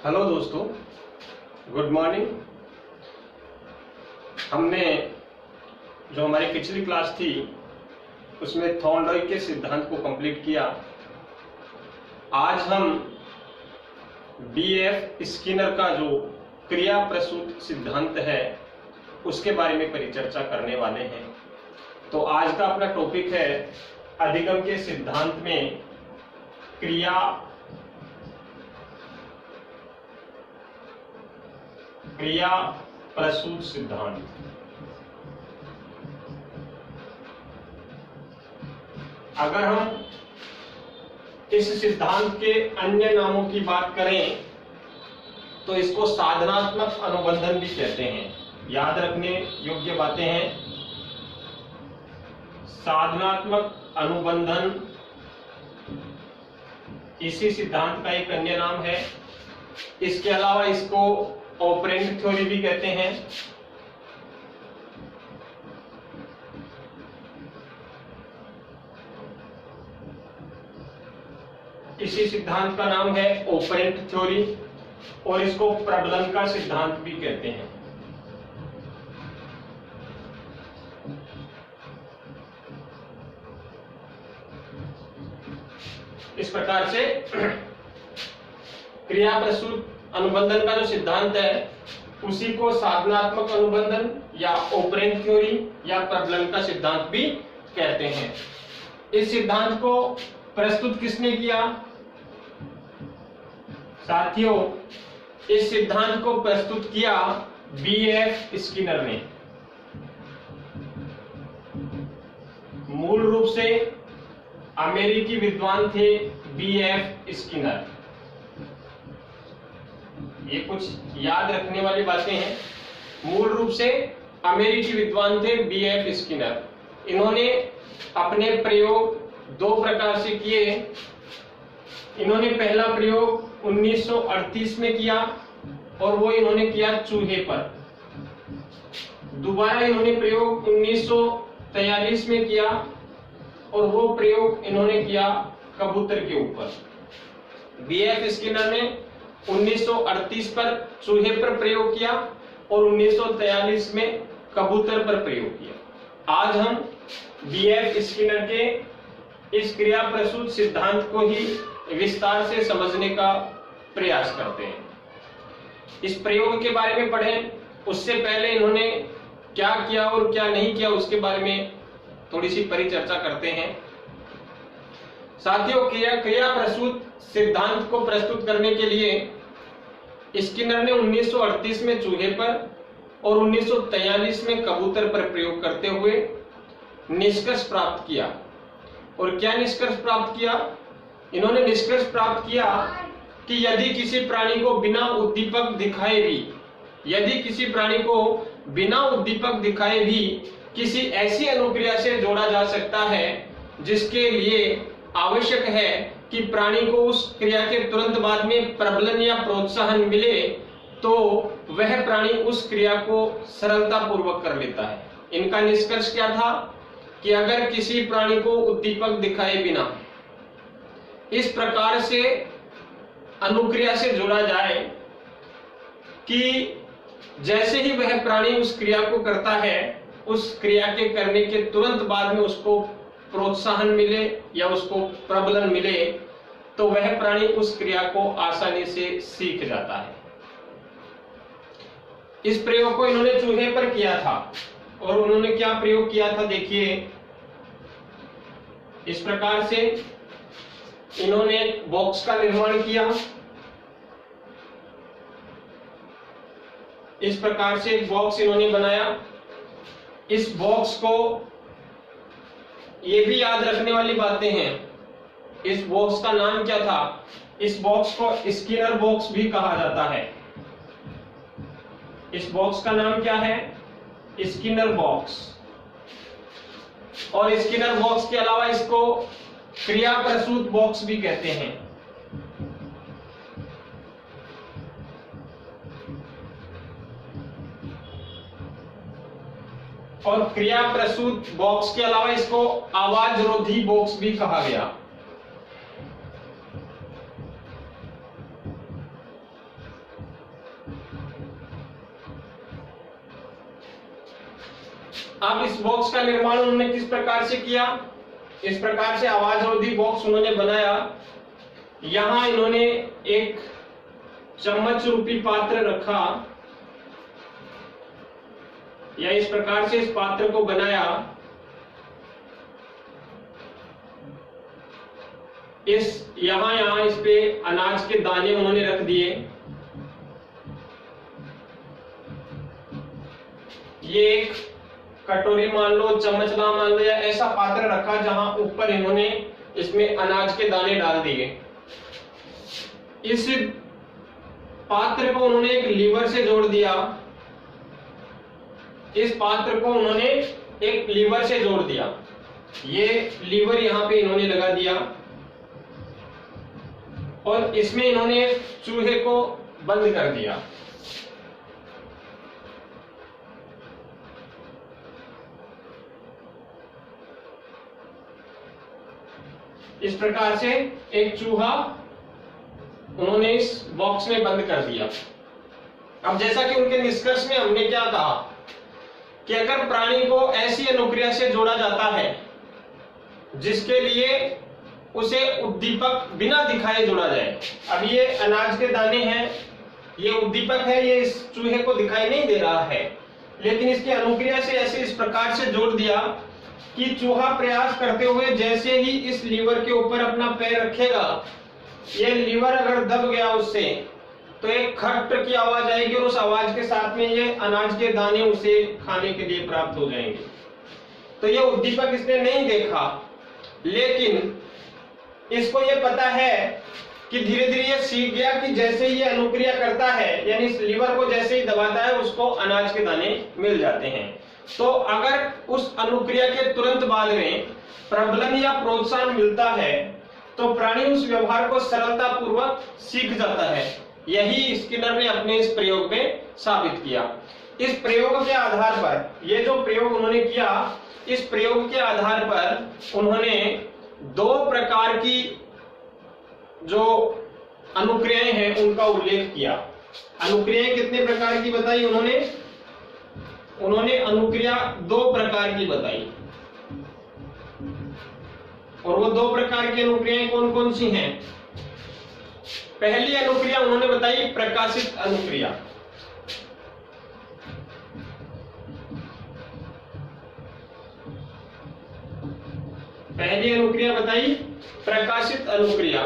Hello दोस्तों, good morning. हमने जो हमारी पिछली क्लास थी उसमें थॉर्नडाइक के सिद्धांत को कंप्लीट किया। आज हम बीएफ स्किनर का जो क्रिया प्रसूत सिद्धांत है उसके बारे में परिचर्चा करने वाले हैं। तो आज का अपना टॉपिक है अधिगम के सिद्धांत में क्रिया प्रसूत सिद्धांत। अगर हम इस सिद्धांत के अन्य नामों की बात करें तो इसको साधनात्मक अनुबंधन भी कहते हैं। याद रखने योग्य बातें हैं। साधनात्मक अनुबंधन इसी सिद्धांत का एक अन्य नाम है। इसके अलावा इसको ऑपरेंट थ्योरी भी कहते हैं। इसी सिद्धांत का नाम है ऑपरेंट थ्योरी और इसको प्रबलन का सिद्धांत भी कहते हैं। इस प्रकार से क्रिया प्रसूत अनुबंधन का जो सिद्धांत है उसी को साधनात्मक अनुबंधन या ऑपरेंट थ्योरी या प्रबलन का सिद्धांत भी कहते हैं। इस सिद्धांत को प्रस्तुत किसने किया? साथियों, इस सिद्धांत को प्रस्तुत किया बीएफ स्किनर ने। मूल रूप से अमेरिकी विद्वान थे बीएफ स्किनर। ये कुछ याद रखने वाली बातें हैं। मूल रूप से अमेरिकी विद्वान थे बीएफ स्किनर। इन्होंने अपने प्रयोग दो प्रकार से किए। इन्होंने पहला प्रयोग 1938 में किया और वो इन्होंने किया चूहे पर। दोबारा इन्होंने प्रयोग 1943 में किया और वो प्रयोग इन्होंने किया कबूतर के ऊपर। बीएफ स्किनर ने 1938 पर चूहे पर प्रयोग किया और 1943 में कबूतर पर प्रयोग किया। आज हम बीएफ स्किनर के इस क्रिया प्रसूत सिद्धांत को ही विस्तार से समझने का प्रयास करते हैं। इस प्रयोग के बारे में पढ़ें उससे पहले इन्होंने क्या किया और क्या नहीं किया उसके बारे में थोड़ी सी परिचर्चा करते हैं। साथियों, क्रिया प्रसूत सिद्धांत को प्रस्तुत करने के लिए स्किनर ने 1938 में चूहे पर और 1943 में कबूतर पर प्रयोग करते हुए निष्कर्ष प्राप्त किया। और क्या निष्कर्ष प्राप्त किया? इन्होंने निष्कर्ष प्राप्त किया कि यदि किसी प्राणी को बिना उद्दीपक दिखाए भी किसी ऐसी अनुक्रिया से जोड़ा जा सकता है जिसके लिए आवश्यक है कि प्राणी को उस क्रिया के तुरंत बाद में प्रबलन या प्रोत्साहन मिले, तो वह प्राणी उस क्रिया को सरलता पूर्वक कर लेता है। इनका निष्कर्ष क्या था कि अगर किसी प्राणी को उद्दीपक दिखाए बिना इस प्रकार से अनुक्रिया से जोड़ा जाए कि जैसे ही वह प्राणी उस क्रिया को करता है, उस क्रिया के करने के तुरंत बाद में उसको प्रोत्साहन मिले या उसको प्रबलन मिले, तो वह प्राणी उस क्रिया को आसानी से सीख जाता है। इस प्रयोग को इन्होंने चूहे पर किया था और उन्होंने क्या प्रयोग किया था देखिए। इस प्रकार से इन्होंने एक बॉक्स का निर्माण किया। इस प्रकार से एक बॉक्स इन्होंने बनाया। इस बॉक्स को, ये भी याद रखने वाली बातें हैं, इस बॉक्स का नाम क्या था? इस बॉक्स को स्किनर बॉक्स भी कहा जाता है। इस बॉक्स का नाम क्या है? Skinner box. और स्किनर बॉक्स के अलावा इसको क्रिया प्रसूत बॉक्स भी कहते हैं। और क्रिया प्रसूत बॉक्स के अलावा इसको आवाज रोधी बॉक्स भी कहा गया। अब इस बॉक्स का निर्माण उन्होंने किस प्रकार से किया? इस प्रकार से आवाजरोधी बॉक्स उन्होंने बनाया। यहां इन्होंने एक चम्मच रूपी पात्र रखा, या इस प्रकार से इस पात्र को बनाया। यहां इस पे अनाज के दाने उन्होंने रख दिए। ये एक कटोरी मान लो, चम्मच मान लो, या ऐसा पात्र रखा जहां ऊपर इन्होंने इसमें अनाज के दाने डाल दिए। इस पात्र को उन्होंने एक लीवर से जोड़ दिया। इस पात्र को उन्होंने एक लीवर से जोड़ दिया। ये लीवर यहां पे इन्होंने लगा दिया और इसमें इन्होंने चूहे को बंद कर दिया। इस प्रकार से एक चूहा उन्होंने इस बॉक्स में बंद कर दिया। अब जैसा कि उनके निष्कर्ष में हमने क्या कहा कि अगर प्राणी को ऐसी अनुक्रिया से जोड़ा जाता है जिसके लिए उसे उद्दीपक बिना दिखाए जोड़ा जाए। अब ये अनाज के दाने हैं, ये उद्दीपक है, ये इस चूहे को दिखाई नहीं दे रहा है, लेकिन इसकी अनुक्रिया से ऐसे इस प्रकार से जोड़ दिया कि चूहा प्रयास करते हुए जैसे ही इस लीवर के ऊपर अपना पैर रखेगा, ये लीवर अगर दब गया उससे, तो एक खट की आवाज आएगी और उस आवाज के साथ में ये अनाज के दाने उसे खाने के लिए प्राप्त हो जाएंगे। तो ये उद्दीपक इसने नहीं देखा, लेकिन इसको ये पता है कि धीरे धीरे ये सीख गया कि जैसे ही ये अनुक्रिया करता है, यानी इस लीवर को जैसे ही दबाता है, उसको अनाज के दाने मिल जाते हैं। तो अगर उस अनुक्रिया के तुरंत बाद में प्रबलन या प्रोत्साहन मिलता है तो प्राणी उस व्यवहार को सरलता पूर्वक सीख जाता है। यही स्किनर ने अपने इस प्रयोग में साबित किया। इस प्रयोग के आधार पर, ये जो प्रयोग उन्होंने किया, इस प्रयोग के आधार पर उन्होंने दो प्रकार की जो अनुक्रियाएं हैं उनका उल्लेख किया। अनुक्रियाएं कितने प्रकार की बताई उन्होंने अनुक्रिया दो प्रकार की बताई। और वो दो प्रकार की अनुक्रियाएं कौन कौन सी हैं? पहली अनुक्रिया उन्होंने बताई प्रकाशित अनुक्रिया। पहली अनुक्रिया बताई प्रकाशित अनुक्रिया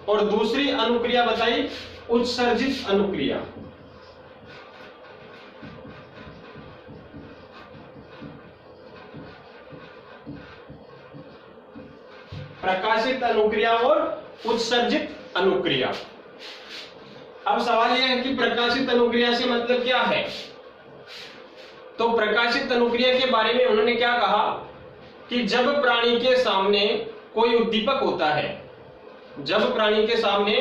और दूसरी अनुक्रिया बताई उत्सर्जित अनुक्रिया। प्रकाशित अनुक्रिया और उत्सर्जित अनुक्रिया। अब सवाल यह है कि प्रकाशित अनुक्रिया से मतलब क्या है? तो प्रकाशित अनुक्रिया के बारे में उन्होंने क्या कहा कि जब प्राणी के सामने कोई उद्दीपक होता है, जब प्राणी के सामने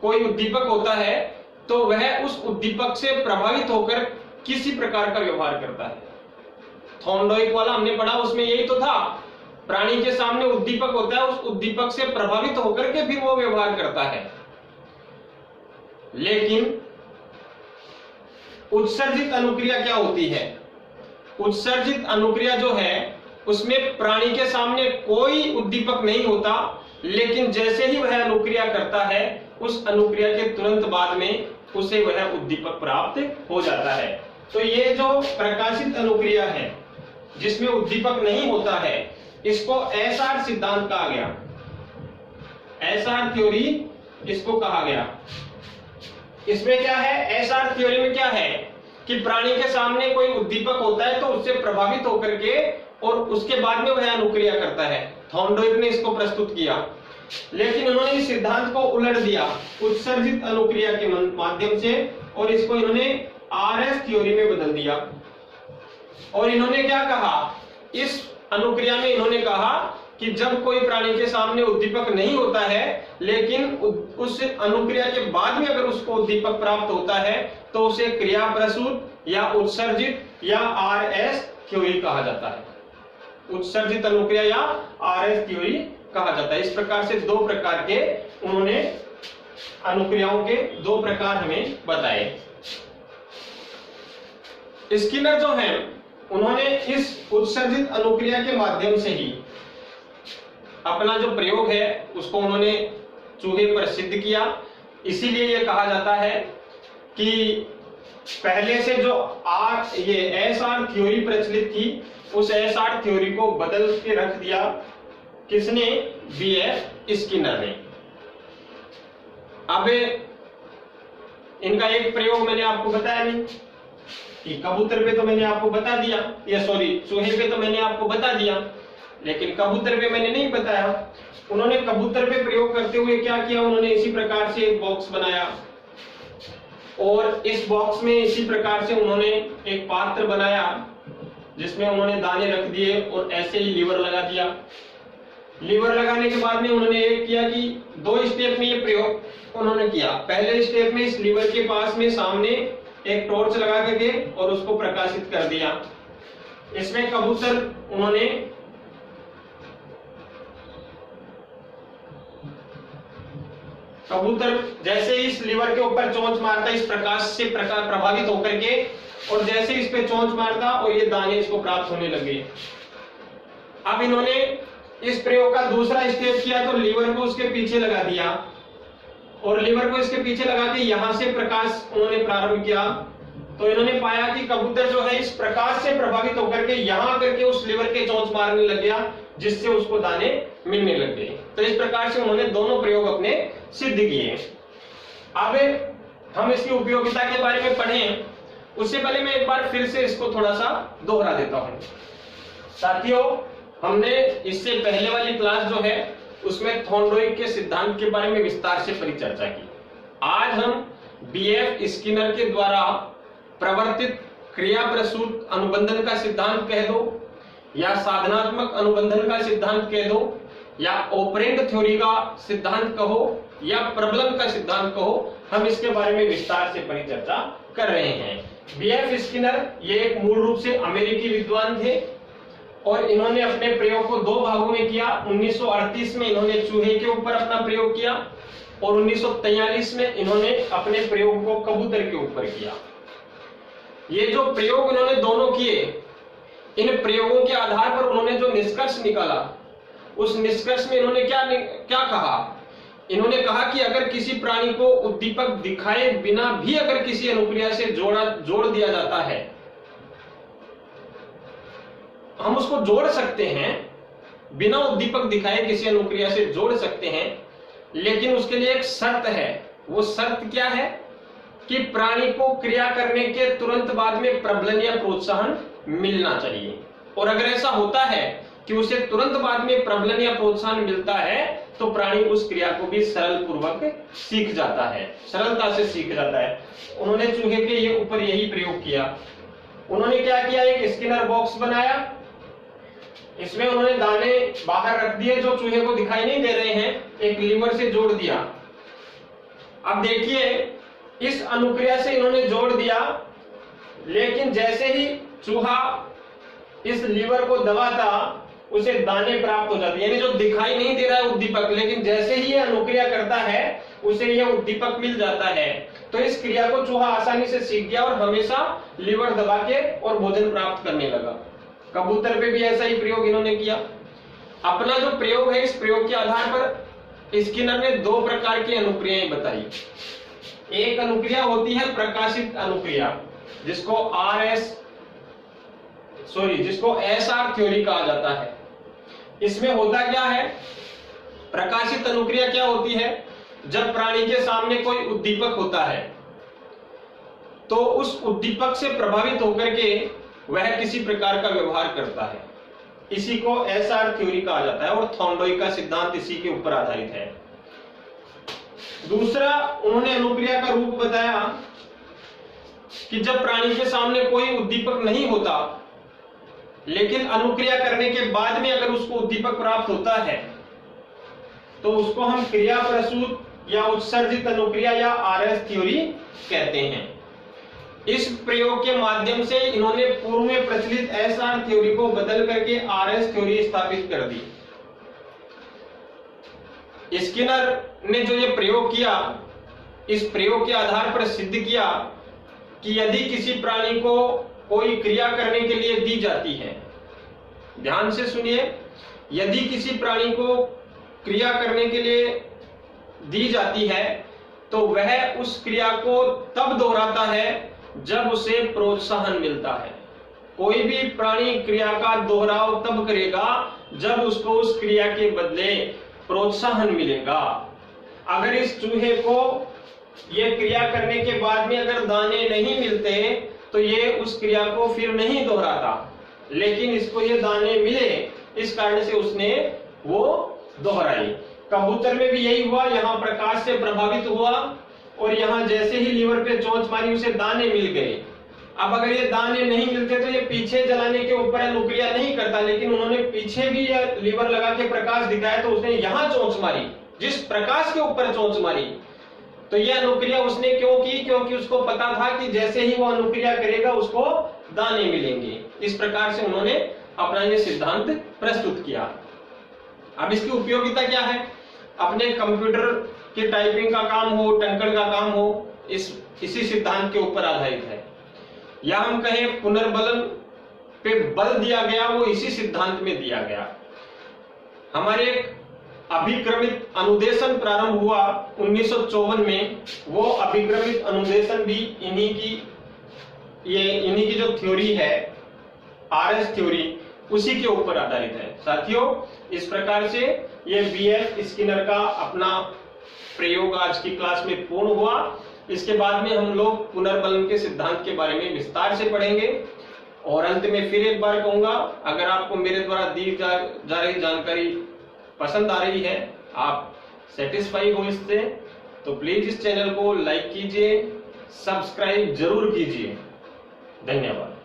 कोई उद्दीपक होता है तो वह उस उद्दीपक से प्रभावित होकर किसी प्रकार का व्यवहार करता है। थॉर्नडाइक वाला हमने पढ़ा, उसमें यही तो था, प्राणी के सामने उद्दीपक होता है, उस उद्दीपक से प्रभावित होकर के फिर वो व्यवहार करता है। लेकिन उत्सर्जित अनुक्रिया क्या होती है? उत्सर्जित अनुक्रिया जो है उसमें प्राणी के सामने कोई उद्दीपक नहीं होता, लेकिन जैसे ही वह अनुक्रिया करता है, उस अनुक्रिया के तुरंत बाद में उसे वह उद्दीपक प्राप्त हो जाता है। तो ये जो प्रकाशित अनुक्रिया है जिसमें उद्दीपक नहीं होता है, इसको एसआर सिद्धांत कहा गया। एसआर थ्योरी इसको कहा गया। इसमें क्या है? एसआर थ्योरी में क्या है कि प्राणी के सामने कोई उद्दीपक होता है तो उससे प्रभावित होकर के और उसके बाद में वह अनुक्रिया करता है। थॉर्नडाइक ने इसको प्रस्तुत किया, लेकिन उन्होंने इस सिद्धांत को उलट दिया उत्सर्जित अनुक्रिया के माध्यम से, और इसको इन्होंने आरएस थ्योरी में बदल दिया। और इन्होंने क्या कहा? इस अनुक्रिया में इन्होंने कहा कि जब कोई प्राणी के सामने उद्दीपक नहीं होता है, लेकिन उस अनुक्रिया के बाद में अगर उसको उद्दीपक प्राप्त होता है तो उसे क्रिया प्रसूत या उत्सर्जित या आरएस थ्योरी कहा जाता है। उत्सर्जित अनुक्रिया या आरएस थ्योरी कहा जाता है। इस प्रकार से दो प्रकार के उन्होंने अनुक्रियाओं के दो प्रकार हमें बताए। स्किनर जो है उन्होंने इस उत्सर्जित अनुक्रिया के माध्यम से ही अपना जो प्रयोग है उसको उन्होंने चूहे पर सिद्ध किया। इसीलिए यह कहा जाता है कि पहले से जो ये एसआर थ्योरी प्रचलित थी, उस एसआर थ्योरी को बदल के रख दिया किसने? बीएफ स्किनर ने। अब इनका एक प्रयोग मैंने आपको बताया नहीं कि कबूतर पे तो मैंने आपको बता दिया, या सॉरी चूहे पे तो मैंने आपको बता दिया, लेकिन कबूतर पे मैंने नहीं बताया। उन्होंने कबूतर पे प्रयोग करते हुए क्या किया? उन्होंने इसी प्रकार से एक बॉक्स बनाया और इस बॉक्स में इसी प्रकार से उन्होंने एक पात्र बनाया जिसमें उन्होंने दाने रख दिए और ऐसे ही लीवर लगा दिया। लीवर लगाने के बाद में उन्होंने एक किया कि 2 स्टेप में ये प्रयोग उन्होंने किया। पहले स्टेप में इस लीवर के पास में सामने एक टॉर्च लगा के और उसको प्रकाशित कर दिया। इसमें कबूतर जैसे इस लीवर के ऊपर चोंच मारता इस प्रकाश से प्रभावित होकर के, और जैसे इस पे चोंच मारता और ये दाने इसको प्राप्त होने लगे। अब इन्होंने इस प्रयोग का दूसरा स्टेप किया तो लीवर को उसके पीछे लगा दिया और लीवर को इसके पीछे लगा के यहां से प्रकाश उन्होंने प्रारंभ किया। तो इन्होंने पाया कि कबूतर जो है इस प्रकाश से प्रभावित होकर के यहां करके उस लीवर के चोंच मारने लग गया, जिससे उसको दाने मिलने लग गए। तो इस प्रकार से उन्होंने दोनों प्रयोग अपने सिद्ध किए। अब हम इसकी उपयोगिता के बारे में पढ़ें, उससे पहले मैं एक बार फिर से इसको थोड़ा सा दोहरा देता हूं। साथियों, हमने इससे पहले वाली क्लास जो है उसमें थॉर्नडाइक के सिद्धांत के बारे में विस्तार से परिचर्चा की। आज हम बीएफ स्किनर के द्वारा प्रवर्तित क्रिया प्रसूत अनुबंधन का सिद्धांत कह दो, या साधनात्मक अनुबंधन का सिद्धांत कह दो, या ऑपरेंट थ्योरी का सिद्धांत कहो, या प्रबलन का सिद्धांत कहो, हम इसके बारे में विस्तार से परिचर्चा कर रहे हैं। बीएफ स्किनर ये एक मूल रूप से अमेरिकी विद्वान थे और इन्होंने अपने प्रयोग को 2 भागों में किया। 1938 में इन्होंने चूहे के ऊपर अपना प्रयोग किया और 1943 में इन्होंने अपने प्रयोग को कबूतर के ऊपर किया। ये जो प्रयोग इन्होंने दोनों किए, इन प्रयोगों के आधार पर उन्होंने जो निष्कर्ष निकाला, उस निष्कर्ष में इन्होंने क्या कहा? इन्होंने कहा कि अगर किसी प्राणी को उद्दीपक दिखाए बिना भी अगर किसी अनुक्रिया से जोड़ दिया जाता है, हम उसको जोड़ सकते हैं, बिना उद्दीपक दिखाए किसी अनुक्रिया से जोड़ सकते हैं, लेकिन उसके लिए एक शर्त है। वो शर्त क्या है? कि प्राणी को क्रिया करने के तुरंत बाद में प्रबलन या प्रोत्साहन मिलना चाहिए। और अगर ऐसा होता है कि उसे तुरंत बाद में प्रबलन या प्रोत्साहन मिलता है तो प्राणी उस क्रिया को भी सरल पूर्वक सीख जाता है, सरलता से सीख जाता है। उन्होंने चूहे के ये ऊपर यही प्रयोग किया। उन्होंने क्या किया? एक स्किनर बॉक्स बनाया, इसमें उन्होंने दाने बाहर रख दिए जो चूहे को दिखाई नहीं दे रहे हैं, एक लीवर से जोड़ दिया। अब देखिए, इस अनुक्रिया से इन्होंने जोड़ दिया, लेकिन जैसे ही चूहा इस लीवर को दबाता उसे दाने प्राप्त हो जाते हैं, यानी जो दिखाई नहीं दे रहा है उद्दीपक, लेकिन जैसे ही यह अनुक्रिया करता है उसे यह उद्दीपक मिल जाता है। तो इस क्रिया को चूहा आसानी से सीख गया और हमेशा लीवर दबा के और भोजन प्राप्त करने लगा। कबूतर पे भी ऐसा ही प्रयोग इन्होंने किया। अपना जो प्रयोग है, इस प्रयोग के आधार पर स्किनर ने 2 प्रकार की अनुक्रियाएं बताई। एक अनुक्रिया होती है प्रकाशित अनुक्रिया, जिसको एसआर थ्योरी कहा जाता है। इसमें होता क्या है? प्रकाशित अनुक्रिया क्या होती है? जब प्राणी के सामने कोई उद्दीपक होता है तो उस उद्दीपक से प्रभावित होकर के वह किसी प्रकार का व्यवहार करता है। इसी को एसआर थ्योरी कहा जाता है और थॉर्नडाइक का सिद्धांत इसी के ऊपर आधारित है। दूसरा, उन्होंने अनुक्रिया का रूप बताया कि जब प्राणी के सामने कोई उद्दीपक नहीं होता, लेकिन अनुक्रिया करने के बाद में अगर उसको उद्दीपक प्राप्त होता है तो उसको हम क्रिया प्रसूत या उत्सर्जित अनुक्रिया या आरएस थ्योरी कहते हैं। इस प्रयोग के माध्यम से इन्होंने पूर्व में प्रचलित एसआर थ्योरी को बदल करके आरएस थ्योरी स्थापित कर दी। स्किनर ने जो ये प्रयोग किया, इस प्रयोग के आधार पर सिद्ध किया कि यदि किसी प्राणी को कोई क्रिया करने के लिए दी जाती है, ध्यान से सुनिए, यदि किसी प्राणी को क्रिया करने के लिए दी जाती है तो वह उस क्रिया को तब दोहराता है जब उसे प्रोत्साहन मिलता है। कोई भी प्राणी क्रिया का दोहराव तब करेगा जब उसको उस क्रिया के बदले प्रोत्साहन मिलेगा। अगर इस चूहे को ये क्रिया करने के बाद में अगर दाने नहीं मिलते तो ये उस क्रिया को फिर नहीं दोहराता, लेकिन इसको ये दाने मिले, इस कारण से उसने वो दोहराई। कबूतर में भी यही हुआ, यहाँ प्रकाश से प्रभावित हुआ और यहाँ जैसे ही लीवर पे चोंच मारी उसे दाने मिल गए। अब अगर ये दाने नहीं मिलते तो ये पीछे जलाने के ऊपर अनुक्रिया नहीं करता, लेकिन उन्होंने पीछे भी यह लीवर लगा के प्रकाश दिखाया तो उसने यहाँ चोंच मारी, जिस प्रकाश के ऊपर चोंच मारी, तो यह अनुक्रिया उसने क्यों की? क्योंकि उसको पता था कि जैसे ही वो अनुक्रिया करेगा उसको दाने मिलेंगे। इस प्रकार से उन्होंने अपना ये सिद्धांत प्रस्तुत किया। अब इसकी उपयोगिता क्या है? अपने कंप्यूटर की टाइपिंग का काम हो, टंकण का काम हो, इसी सिद्धांत के ऊपर आधारित है। या हम कहें पुनर्बलन पे बल दिया गया, वो इसी सिद्धांत में दिया गया। हमारे अभिक्रमित अनुदेशन प्रारंभ हुआ 1954 में। वो अभिक्रमित अनुदेशन भी इन्हीं की जो थ्योरी है, आरएस थ्योरी, उसी के ऊपर आधारित है। साथियों, इस प्रकार से ये बीएफ स्किनर का अपना प्रयोग आज की क्लास में पूर्ण हुआ। इसके बाद में हम लोग पुनर्बलन के सिद्धांत के बारे में विस्तार से पढ़ेंगे। और अंत में फिर एक बार कहूंगा, अगर आपको मेरे द्वारा दी जा रही जानकारी पसंद आ रही है, आप सेटिस्फाई हो इससे, तो प्लीज इस चैनल को लाइक कीजिए, सब्सक्राइब जरूर कीजिए। धन्यवाद।